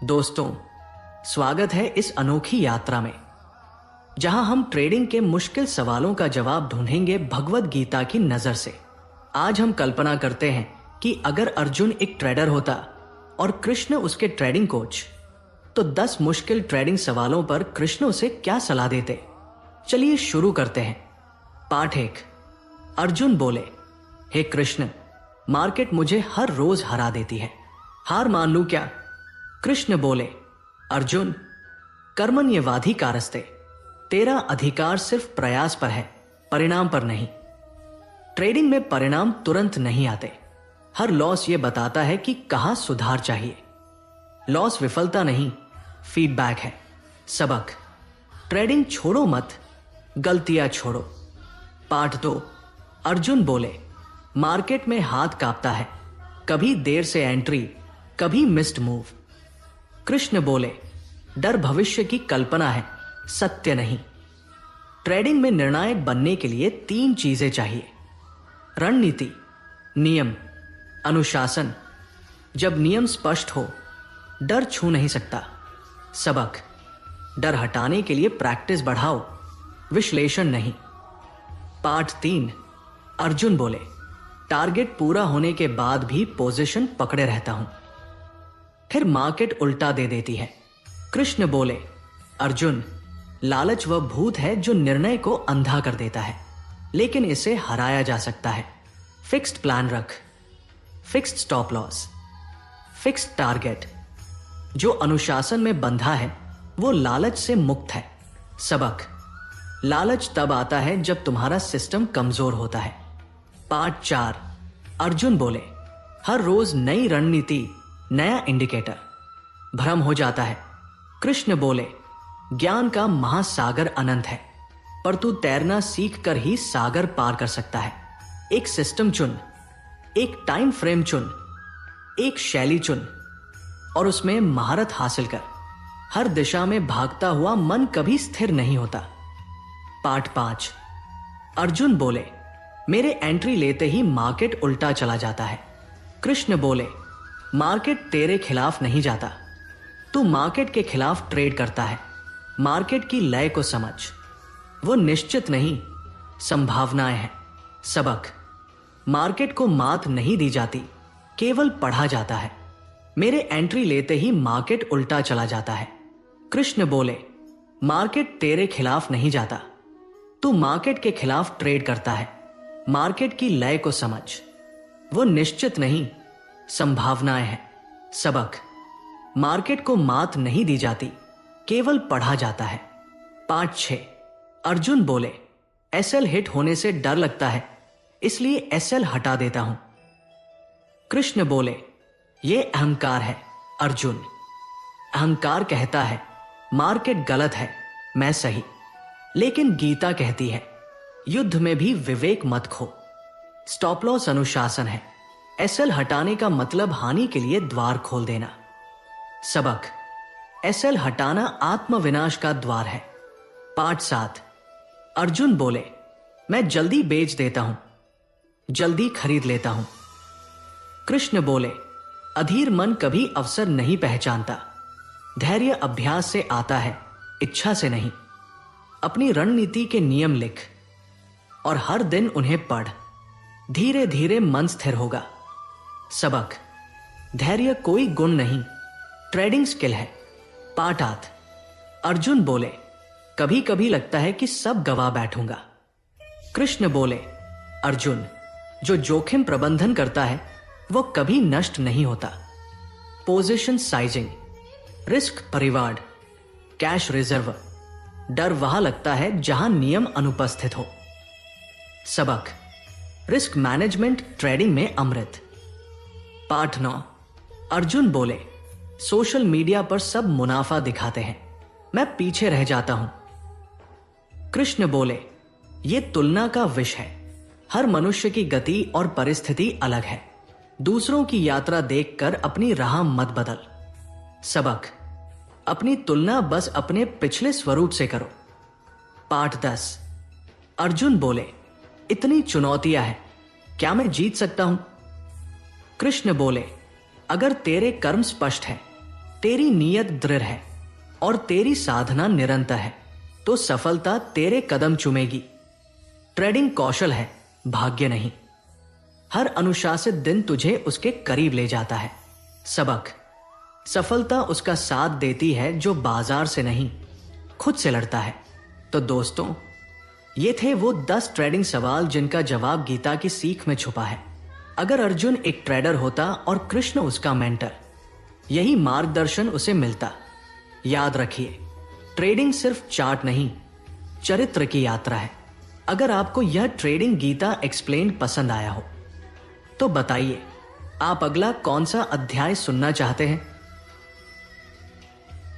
दोस्तों, स्वागत है इस अनोखी यात्रा में जहां हम ट्रेडिंग के मुश्किल सवालों का जवाब ढूंढेंगे भगवद गीता की नजर से। आज हम कल्पना करते हैं कि अगर अर्जुन एक ट्रेडर होता और कृष्ण उसके ट्रेडिंग कोच, तो 10 मुश्किल ट्रेडिंग सवालों पर कृष्ण उसे क्या सलाह देते। चलिए शुरू करते हैं। पाठ 1। अर्जुन बोले, हे कृष्ण, मार्केट मुझे हर रोज हरा देती है, हार मान लूं क्या? कृष्ण बोले, अर्जुन, कर्मण्येवाधिकारस्ते, तेरा अधिकार सिर्फ प्रयास पर है, परिणाम पर नहीं। ट्रेडिंग में परिणाम तुरंत नहीं आते। हर लॉस ये बताता है कि कहां सुधार चाहिए। लॉस विफलता नहीं, फीडबैक है, सबक। ट्रेडिंग छोड़ो मत, गलतियां छोड़ो। पाठ 2। अर्जुन बोले, मार्केट में हाथ कांपता है, कभी देर से एंट्री, कभी मिस्ड मूव। कृष्ण बोले, डर भविष्य की कल्पना है, सत्य नहीं। ट्रेडिंग में निर्णायक बनने के लिए 3 चीजें चाहिए: रणनीति, नियम, अनुशासन। जब नियम स्पष्ट हो, डर छू नहीं सकता। सबक, डर हटाने के लिए प्रैक्टिस बढ़ाओ, विश्लेषण नहीं। पाठ 3। अर्जुन बोले, टारगेट पूरा होने के बाद भी पोजीशन पकड़े रहता हूं, फिर मार्केट उल्टा दे देती है। कृष्ण बोले, अर्जुन, लालच वह भूत है जो निर्णय को अंधा कर देता है, लेकिन इसे हराया जा सकता है। फिक्स्ड प्लान रख, fixed stop loss, fixed target. जो अनुशासन में बंधा है वो लालच से मुक्त है। सबक, लालच तब आता है जब तुम्हारा सिस्टम कमजोर होता है। पाठ 4। अर्जुन बोले, हर रोज नई रणनीति, नया इंडिकेटर। भ्रम हो जाता है। कृष्ण बोले, ज्ञान का महासागर अनंत है, पर तू तैरना सीख कर ही सागर पार कर सकता है। एक सिस्टम चुन, एक टाइम फ्रेम चुन, एक शैली चुन और उसमें महारत हासिल कर। हर दिशा में भागता हुआ मन कभी स्थिर नहीं होता। पाठ 5। अर्जुन बोले, मेरे एंट्री लेते ही मार्केट उल्टा चला जाता है। कृष्ण बोले, मार्केट तेरे खिलाफ नहीं जाता, तू मार्केट के खिलाफ ट्रेड करता है। मार्केट की लय को समझ, वो निश्चित नहीं, संभावनाएं हैं। सबक, मार्केट को मात नहीं दी जाती, केवल पढ़ा जाता है। मेरे एंट्री लेते ही मार्केट उल्टा चला जाता है। कृष्ण बोले, मार्केट तेरे खिलाफ नहीं जाता, तू मार्केट के खिलाफ ट्रेड करता है। मार्केट की लय को समझ, वो निश्चित नहीं, संभावनाएं हैं। सबक, मार्केट को मात नहीं दी जाती, केवल पढ़ा जाता है। पाठ 6। अर्जुन बोले, एसएल हिट होने से डर लगता है, इसलिए एसएल हटा देता हूं। कृष्ण बोले, यह अहंकार है अर्जुन। अहंकार कहता है मार्केट गलत है, मैं सही। लेकिन गीता कहती है, युद्ध में भी विवेक मत खो। स्टॉप लॉस अनुशासन है। एसएल हटाने का मतलब हानि के लिए द्वार खोल देना। सबक, एसएल हटाना आत्मविनाश का द्वार है। पाठ 7। अर्जुन बोले, मैं जल्दी बेच देता हूं, जल्दी खरीद लेता हूं। कृष्ण बोले, अधीर मन कभी अवसर नहीं पहचानता। धैर्य अभ्यास से आता है, इच्छा से नहीं। अपनी रणनीति के नियम लिख और हर दिन उन्हें पढ़। धीरे धीरे मन स्थिर होगा। सबक, धैर्य कोई गुण नहीं, ट्रेडिंग स्किल है। पाठ 8। अर्जुन बोले, कभी कभी लगता है कि सब गवा बैठूंगा। कृष्ण बोले, अर्जुन, जो जोखिम प्रबंधन करता है वो कभी नष्ट नहीं होता। पोजीशन साइजिंग, रिस्क परिवार, कैश रिजर्व। डर वहां लगता है जहां नियम अनुपस्थित हो। सबक, रिस्क मैनेजमेंट ट्रेडिंग में अमृत। पाठ 9। अर्जुन बोले, सोशल मीडिया पर सब मुनाफा दिखाते हैं, मैं पीछे रह जाता हूं। कृष्ण बोले, यह तुलना का विष है। हर मनुष्य की गति और परिस्थिति अलग है। दूसरों की यात्रा देखकर अपनी राह मत बदल। सबक, अपनी तुलना बस अपने पिछले स्वरूप से करो। पाठ 10। अर्जुन बोले, इतनी चुनौतियां हैं, क्या मैं जीत सकता हूं? कृष्ण बोले, अगर तेरे कर्म स्पष्ट है तेरी नीयत दृढ़ है और तेरी साधना निरंतर है तो सफलता तेरे कदम चूमेगी। ट्रेडिंग कौशल है, भाग्य नहीं। हर अनुशासित दिन तुझे उसके करीब ले जाता है। सबक, सफलता उसका साथ देती है जो बाजार से नहीं, खुद से लड़ता है। तो दोस्तों, ये थे वो 10 ट्रेडिंग सवाल जिनका जवाब गीता की सीख में छुपा है। अगर अर्जुन एक ट्रेडर होता और कृष्ण उसका मेंटर, यही मार्गदर्शन उसे मिलता। याद रखिए, ट्रेडिंग सिर्फ चार्ट नहीं, चरित्र की यात्रा है। अगर आपको यह ट्रेडिंग गीता एक्सप्लेन पसंद आया हो तो बताइए, आप अगला कौन सा अध्याय सुनना चाहते हैं।